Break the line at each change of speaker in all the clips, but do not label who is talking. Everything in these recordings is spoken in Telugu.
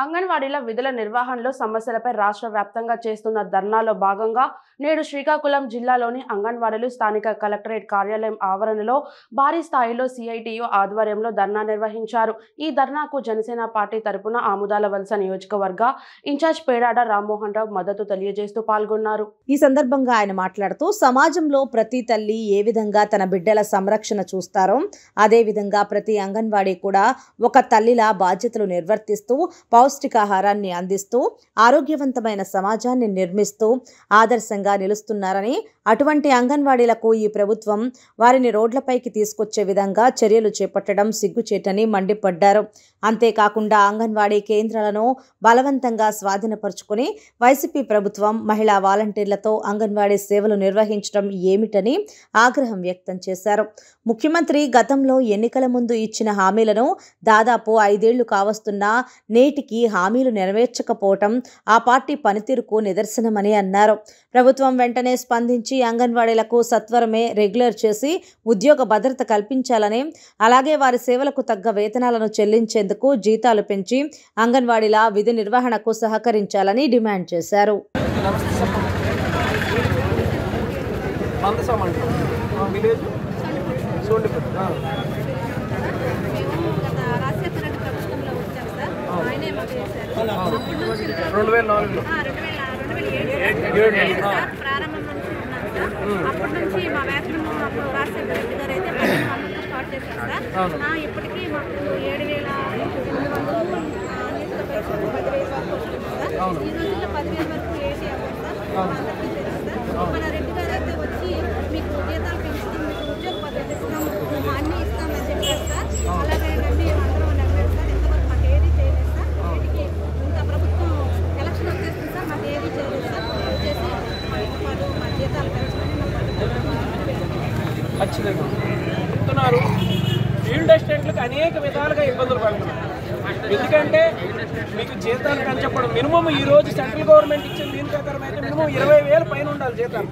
అంగన్వాడీల విధుల నిర్వహణలో సమస్యలపై రాష్ట్ర వ్యాప్తంగా చేస్తున్న ధర్నాలో భాగంగా నేడు శ్రీకాకుళం జిల్లాలోని అంగన్వాడీలు స్థానిక కలెక్టరేట్ కార్యాలయం ఆవరణలో భారీ స్థాయిలో సిఐటియు ఆధ్వర్యంలో ధర్నా నిర్వహించారు. ఈ ధర్నాకు జనసేన పార్టీ తరపున ఆముదాల వలస నియోజకవర్గ ఇన్ఛార్జ్ పేడాడ రామ్మోహన్ రావు మద్దతు తెలియజేస్తూ పాల్గొన్నారు.
ఈ సందర్భంగా ఆయన మాట్లాడుతూ సమాజంలో ప్రతి తల్లి ఏ విధంగా తన బిడ్డల సంరక్షణ చూస్తారో అదే విధంగా ప్రతి అంగన్వాడీ కూడా ఒక తల్లిలా బాధ్యతలు నిర్వర్తిస్తూ పౌష్టికాహారాన్ని అందిస్తూ ఆరోగ్యవంతమైన సమాజాన్ని నిర్మిస్తూ ఆదర్శంగా నిలుస్తున్నారని, అటువంటి అంగన్వాడీలకు ఈ ప్రభుత్వం వారిని రోడ్లపైకి తీసుకొచ్చే విధంగా చర్యలు చేపట్టడం సిగ్గుచేటని మండిపడ్డారు. అంతేకాకుండా అంగన్వాడీ కేంద్రాలను బలవంతంగా స్వాధీనపరుచుకుని వైసీపీ ప్రభుత్వం మహిళా వాలంటీర్లతో అంగన్వాడీ సేవలు నిర్వహించడం ఏమిటని ఆగ్రహం వ్యక్తం చేశారు. ముఖ్యమంత్రి గతంలో ఎన్నికల ముందు ఇచ్చిన హామీలను దాదాపు 5 ఏళ్లు కావస్తున్నా నేటికి హామీలు నెరవేర్చకపోవటం ఆ పార్టీ పనితీరుకు నిదర్శనమని అన్నారు. ప్రభుత్వం వెంటనే స్పందించి అంగన్వాడీలకు సత్వరమే రెగ్యులర్ చేసి ఉద్యోగ భద్రత కల్పించాలని, అలాగే వారి సేవలకు తగ్గ వేతనాలను చెల్లించేందుకు జీతాలు పెంచి అంగన్వాడీల విధి నిర్వహణకు సహకరించాలని డిమాండ్ చేశారు.
ప్రారంభం నుంచి ఉన్నాం సార్. అప్పటి నుంచి మా వ్యాక్సిన్ అప్పుడు రాజశేఖర రెడ్డి గారు అయితే 10 స్టార్ట్ చేశారు సార్. ఇప్పటికీ మాకు 7,800 10,000 వరకు వస్తుంది సార్. ఈ రోజుల్లో 10,000 వరకు ఏసీ అవ్వదు సార్. అందరికీ తెలుసు సార్. మన రెడ్డి గారు అయితే వచ్చి మీకు జీతాలు పెంచుతాం, మీకు ఉద్యోగ భద్రత ఇస్తాం, అన్నీ ఇస్తామని చెప్పారు సార్. అలాగే అన్నీ అందరం నెరవేరు సార్. ఇంతవరకు మాకు ఏది చేయలేదు సార్. వీటికి ఇంత ప్రభుత్వం ఎలక్షన్ వచ్చేస్తుంది సార్, మాకు ఏది చేయలేదు సార్. వచ్చేసి మా ఇంట్లో మా జీతాలు పెంచమని
ఖచ్చితంగా చెప్తున్నారు. ఫీల్డ్ అసిస్టెంట్లకు అనేక విధాలుగా ఇబ్బందులు పడుతున్నారు. ఎందుకంటే మీకు జీతాలు పెంచడం మినిమం ఈ రోజు సెంట్రల్ గవర్నమెంట్ ఇచ్చిన దీని ప్రకారం అయితే మినిమం 20,000 పైన ఉండాలి జీతాలు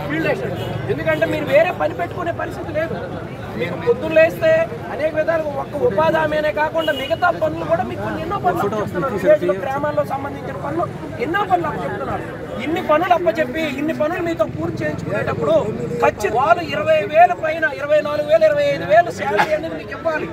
ఫీల్డ్ అసిస్టెంట్. ఎందుకంటే మీరు వేరే పని పెట్టుకునే పరిస్థితి లేదు. మీకు పొద్దున్న లేస్తే అనేక విధాలుగా ఒక్క ఉపాధి హామీనే కాకుండా మిగతా పనులు కూడా మీకు ఎన్నో పనులు చెప్తున్నారు. గ్రామాల్లో సంబంధించిన పనులు ఎన్నో పనులు అప్పచెప్తున్నారు. ఇన్ని పనులు అప్పచెప్పి ఇన్ని పనులు మీతో పూర్తి చేయించుకునేటప్పుడు ఖచ్చితంగా వాళ్ళు 20,000 పైన 24,000 25,000 శాలరీ అనేది మీకు ఇవ్వాలి.